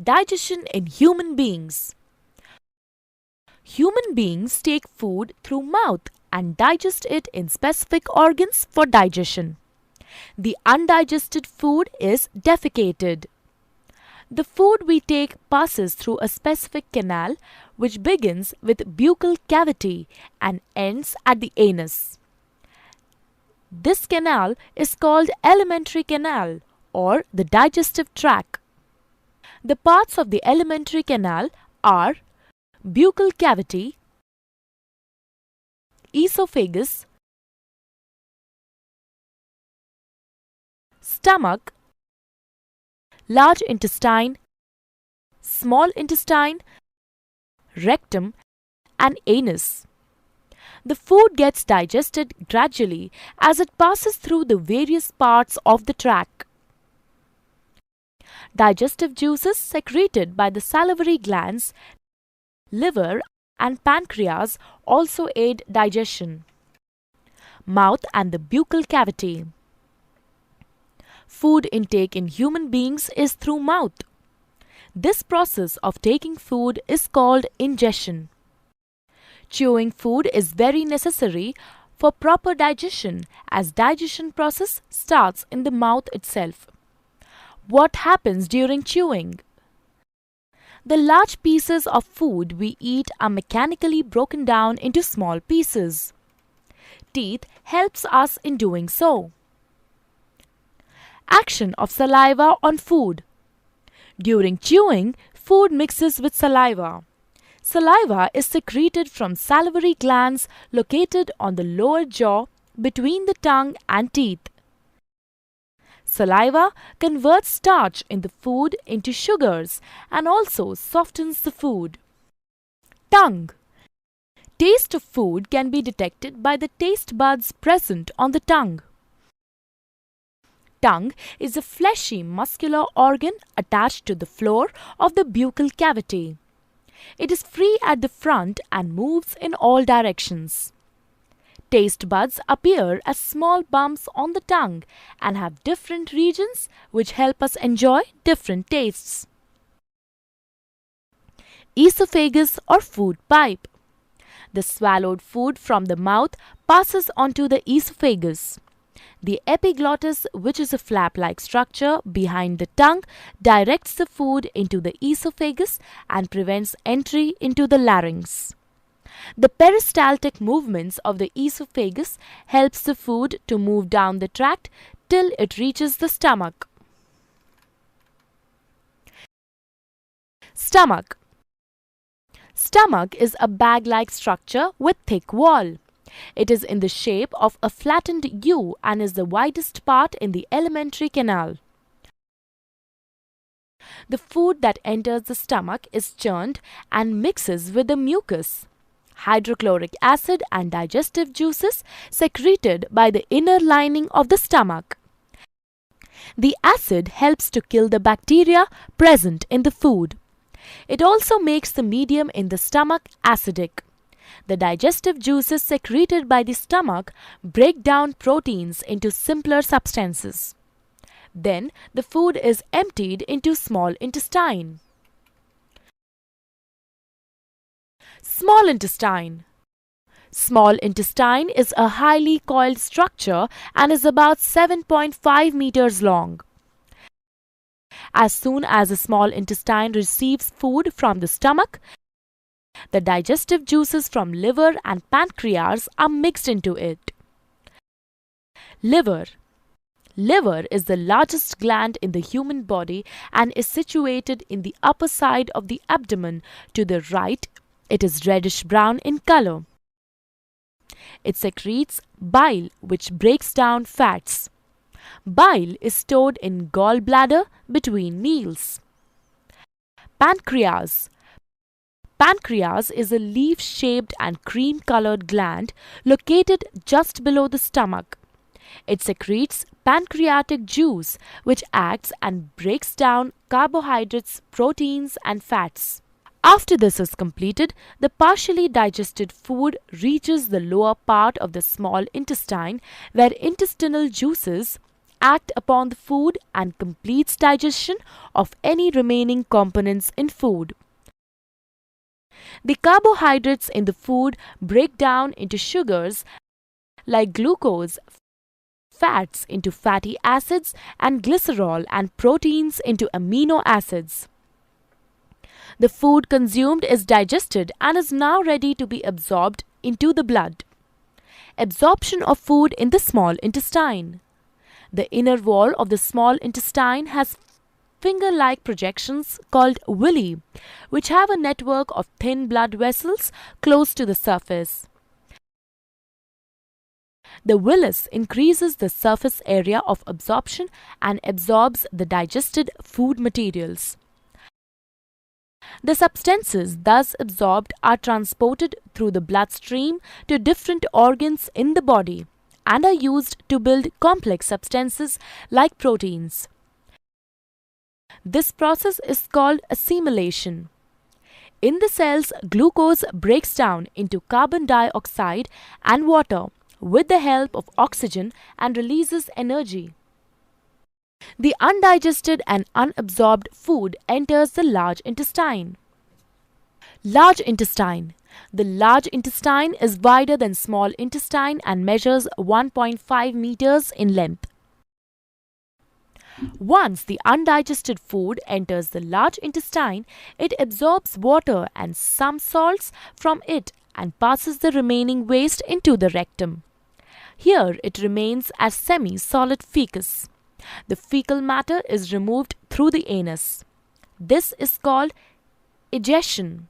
Digestion in human beings. Human beings take food through mouth and digest it in specific organs for digestion. The undigested food is defecated. The food we take passes through a specific canal which begins with buccal cavity and ends at the anus. This canal is called alimentary canal or the digestive tract. The parts of the alimentary canal are buccal cavity, esophagus, stomach, large intestine, small intestine, rectum, and anus. The food gets digested gradually as it passes through the various parts of the tract. Digestive juices secreted by the salivary glands, liver, and pancreas also aid digestion. Mouth and the buccal cavity. Food intake in human beings is through mouth. This process of taking food is called ingestion. Chewing food is very necessary for proper digestion as digestion process starts in the mouth itself. What happens during chewing? The large pieces of food we eat are mechanically broken down into small pieces. Teeth helps us in doing so. Action of saliva on food. During chewing, food mixes with saliva. Saliva is secreted from salivary glands located on the lower jaw between the tongue and teeth. Saliva converts starch in the food into sugars and also softens the food. Tongue. Taste of food can be detected by the taste buds present on the tongue. Tongue is a fleshy muscular organ attached to the floor of the buccal cavity. It is free at the front and moves in all directions. Taste buds appear as small bumps on the tongue and have different regions which help us enjoy different tastes. Esophagus or food pipe. The swallowed food from the mouth passes onto the esophagus. The epiglottis, which is a flap-like structure behind the tongue, directs the food into the esophagus and prevents entry into the larynx. The peristaltic movements of the esophagus helps the food to move down the tract till it reaches the stomach. Stomach. Stomach is a bag-like structure with thick wall. It is in the shape of a flattened U and is the widest part in the alimentary canal. The food that enters the stomach is churned and mixes with the mucus, hydrochloric acid and digestive juices secreted by the inner lining of the stomach. The acid helps to kill the bacteria present in the food. It also makes the medium in the stomach acidic. The digestive juices secreted by the stomach break down proteins into simpler substances. Then the food is emptied into small intestine. Small intestine. Small intestine is a highly coiled structure and is about 7.5 meters long. As soon as the small intestine receives food from the stomach, the digestive juices from liver and pancreas are mixed into it. Liver. Liver is the largest gland in the human body and is situated in the upper side of the abdomen. To the right, it is reddish-brown in color. It secretes bile, which breaks down fats. Bile is stored in gallbladder between meals. Pancreas. Pancreas is a leaf-shaped and cream-colored gland located just below the stomach. It secretes pancreatic juice, which acts and breaks down carbohydrates, proteins, and fats. After this is completed, the partially digested food reaches the lower part of the small intestine, where intestinal juices act upon the food and completes digestion of any remaining components in food. The carbohydrates in the food break down into sugars like glucose, fats into fatty acids, and glycerol, and proteins into amino acids. The food consumed is digested and is now ready to be absorbed into the blood. Absorption of food in the small intestine. The inner wall of the small intestine has finger-like projections called villi, which have a network of thin blood vessels close to the surface. The villus increases the surface area of absorption and absorbs the digested food materials. The substances thus absorbed are transported through the bloodstream to different organs in the body and are used to build complex substances like proteins. This process is called assimilation. In the cells, glucose breaks down into carbon dioxide and water with the help of oxygen and releases energy. The undigested and unabsorbed food enters the large intestine. Large intestine. The large intestine is wider than small intestine and measures 1.5 meters in length. Once the undigested food enters the large intestine, it absorbs water and some salts from it and passes the remaining waste into the rectum. Here it remains as semi-solid fecus. The fecal matter is removed through the anus. This is called egestion.